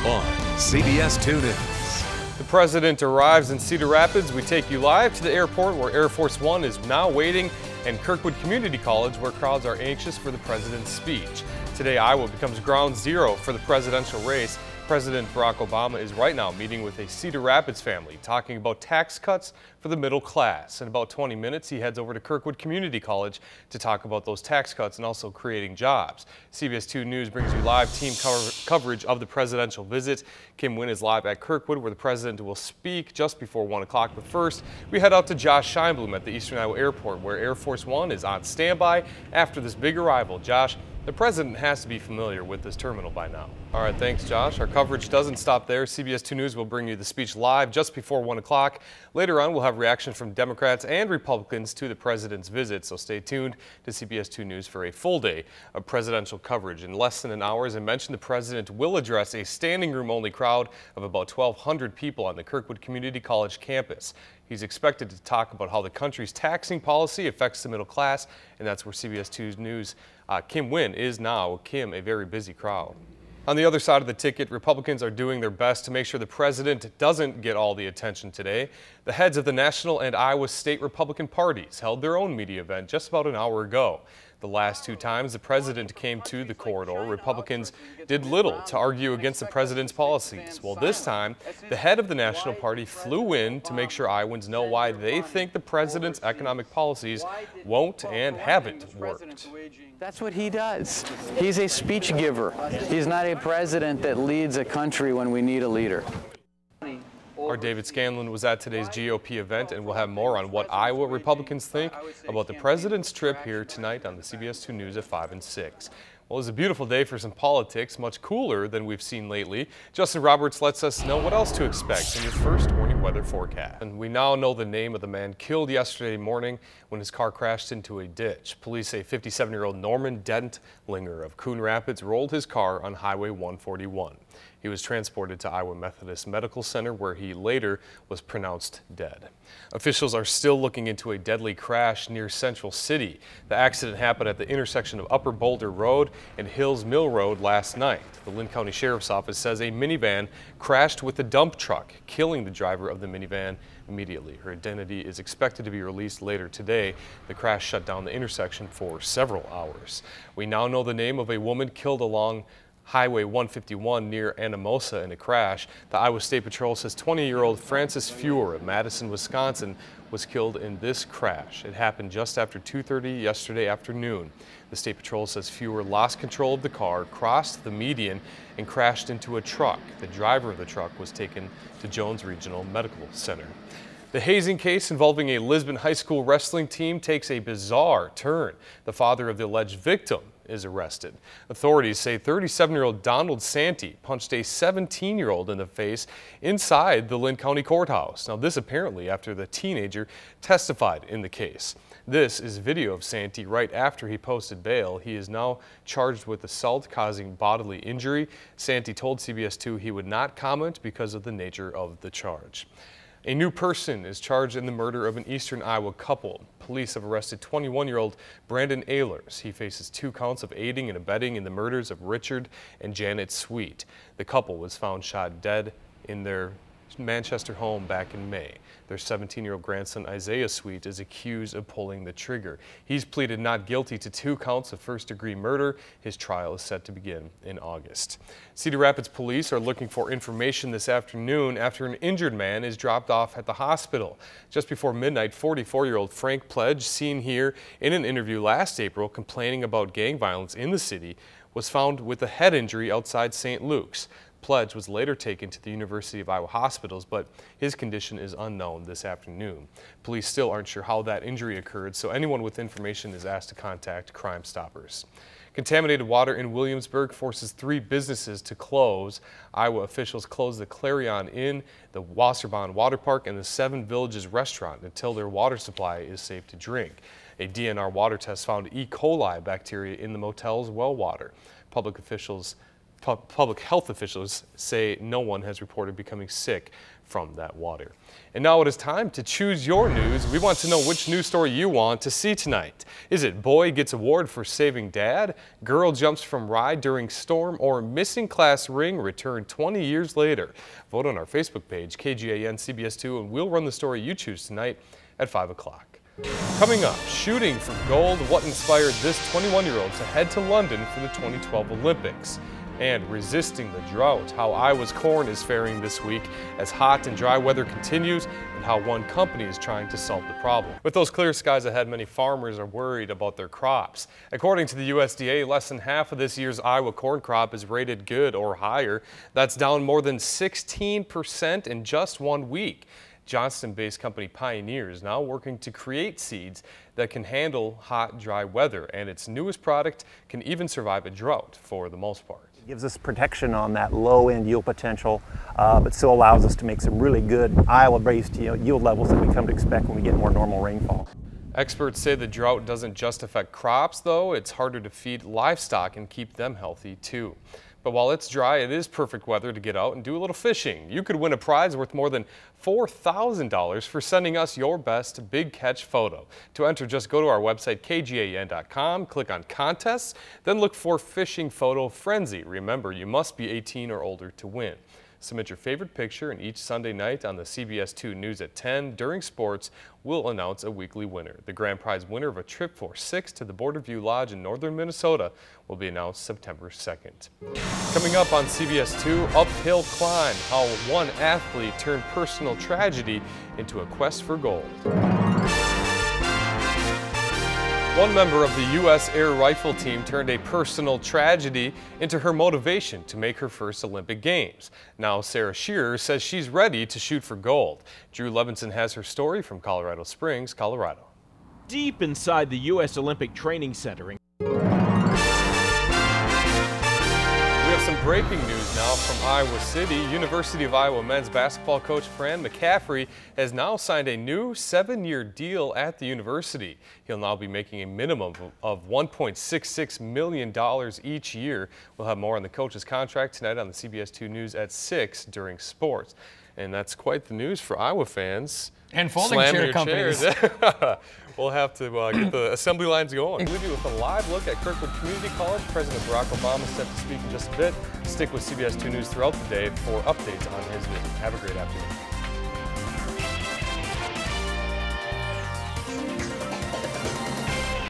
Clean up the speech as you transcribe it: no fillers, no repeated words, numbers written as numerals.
on CBS 2 News. The president arrives in Cedar Rapids. We take you live to the airport where Air Force One is now waiting, and Kirkwood Community College where crowds are anxious for the president's speech. Today, Iowa becomes ground zero for the presidential race. President Barack Obama is right now meeting with a Cedar Rapids family, talking about tax cuts for the middle class. In about 20 minutes, he heads over to Kirkwood Community College to talk about those tax cuts and also creating jobs. CBS 2 News brings you live team coverage of the presidential visit. Kim Wynn is live at Kirkwood, where the president will speak just before 1 o'clock. But first, we head out to Josh Scheinblum at the Eastern Iowa Airport, where Air Force One is on standby after this big arrival. Josh, the president has to be familiar with this terminal by now. All right, thanks, Josh. Our coverage doesn't stop there. CBS 2 News will bring you the speech live just before 1 o'clock. Later on, we'll have reaction from Democrats and Republicans to the president's visit, so stay tuned to CBS 2 News for a full day of presidential coverage. In less than an hour, as I mentioned, the president will address a standing room-only crowd of about 1,200 people on the Kirkwood Community College campus. He's expected to talk about how the country's taxing policy affects the middle class, and that's where CBS 2 News' Kim Wynn is now. Kim, a very busy crowd. On the other side of the ticket, Republicans are doing their best to make sure the president doesn't get all the attention today. The heads of the national and Iowa state Republican parties held their own media event just about an hour ago. The last two times the president came to the corridor, Republicans did little to argue against the president's policies. Well, this time, the head of the national party flew in to make sure Iowans know why they think the president's economic policies won't and haven't worked. That's what he does. He's a speech giver. He's not a president that leads a country when we need a leader. Our David Scanlon was at today's GOP event, and we'll have more on what Iowa Republicans think about the president's trip here tonight on the CBS 2 News at 5 and 6. Well, it's a beautiful day for some politics, much cooler than we've seen lately. Justin Roberts lets us know what else to expect in your first morning weather forecast. And we now know the name of the man killed yesterday morning when his car crashed into a ditch. Police say 57-year-old Norman Dentlinger of Coon Rapids rolled his car on Highway 141. He was transported to Iowa Methodist Medical Center, where he later was pronounced dead. Officials are still looking into a deadly crash near Central City. The accident happened at the intersection of Upper Boulder Road and Hills Mill Road last night. The Linn County Sheriff's Office says a minivan crashed with a dump truck, killing the driver of the minivan immediately. Her identity is expected to be released later today. The crash shut down the intersection for several hours. We now know the name of a woman killed along Highway 151 near Anamosa in a crash. The Iowa State Patrol says 20-year-old Frances Feuer of Madison, Wisconsin was killed in this crash. It happened just after 2:30 yesterday afternoon. The State Patrol says Feuer lost control of the car, crossed the median, and crashed into a truck. The driver of the truck was taken to Jones Regional Medical Center. The hazing case involving a Lisbon high school wrestling team takes a bizarre turn. The father of the alleged victim is arrested. Authorities say 37-year-old Donald Santee punched a 17-year-old in the face inside the Linn County Courthouse. Now, this apparently after the teenager testified in the case. This is video of Santee right after he posted bail. He is now charged with assault causing bodily injury. Santee told CBS 2 he would not comment because of the nature of the charge. A new person is charged in the murder of an eastern Iowa couple. Police have arrested 21-year-old Brandon Ehlers. He faces 2 counts of aiding and abetting in the murders of Richard and Janet Sweet. The couple was found shot dead in their Manchester home back in May. Their 17-year-old grandson Isaiah Sweet is accused of pulling the trigger. He's pleaded not guilty to 2 counts of first-degree murder. His trial is set to begin in August. Cedar Rapids police are looking for information this afternoon after an injured man is dropped off at the hospital. Just before midnight, 44-year-old Frank Pledge, seen here in an interview last April complaining about gang violence in the city, was found with a head injury outside St. Luke's. Pledge was later taken to the University of Iowa hospitals, but his condition is unknown this afternoon. Police still aren't sure how that injury occurred, so anyone with information is asked to contact Crime Stoppers. Contaminated water in Williamsburg forces 3 businesses to close. Iowa officials closed the Clarion Inn, the Wasserbahn Water Park, and the 7 Villages restaurant until their water supply is safe to drink. A DNR water test found E. coli bacteria in the motel's well water. Public officials public health officials say no one has reported becoming sick from that water. And now it is time to choose your news. We want to know which news story you want to see tonight. Is it boy gets award for saving dad, girl jumps from ride during storm, or missing class ring returned 20 years later? Vote on our Facebook page, KGAN CBS 2, and we'll run the story you choose tonight at 5 o'clock. Coming up, shooting for gold, what inspired this 21-year-old to head to London for the 2012 Olympics. And resisting the drought, how Iowa's corn is faring this week as hot and dry weather continues, and how one company is trying to solve the problem. With those clear skies ahead, many farmers are worried about their crops. According to the USDA, less than half of this year's Iowa corn crop is rated good or higher. That's down more than 16% in just 1 week. Johnston-based company Pioneer is now working to create seeds that can handle hot, dry weather, and its newest product can even survive a drought for the most part. It gives us protection on that low-end yield potential, but still allows us to make some really good Iowa-based yield levels that we come to expect when we get more normal rainfall. Experts say the drought doesn't just affect crops, though. It's harder to feed livestock and keep them healthy, too. But while it's dry, it is perfect weather to get out and do a little fishing. You could win a prize worth more than $4,000 for sending us your best big catch photo. To enter, just go to our website, kgan.com, click on contests, then look for Fishing Photo Frenzy. Remember, you must be 18 or older to win. Submit your favorite picture, and each Sunday night on the CBS 2 News at 10 during sports, we'll announce a weekly winner. The grand prize winner of a trip for 6 to the Border View Lodge in northern Minnesota will be announced September 2nd. Coming up on CBS 2, Uphill Climb, how one athlete turned personal tragedy into a quest for gold. One member of the U.S. Air Rifle team turned a personal tragedy into her motivation to make her first Olympic Games. Now Sarah Shearer says she's ready to shoot for gold. Drew Levinson has her story from Colorado Springs, Colorado. Deep inside the U.S. Olympic Training Center. We have some breaking news now from Iowa City. University of Iowa men's basketball coach Fran McCaffrey has now signed a new 7-year deal at the university. He'll now be making a minimum of $1.66 million each year. We'll have more on the coach's contract tonight on the CBS 2 News at 6 during sports. And that's quite the news for Iowa fans. And folding chair companies. We'll have to get the assembly lines going. We'll leave you with a live look at Kirkwood Community College. President Barack Obama is set to speak in just a bit. Stick with CBS 2 News throughout the day for updates on his visit. Have a great afternoon.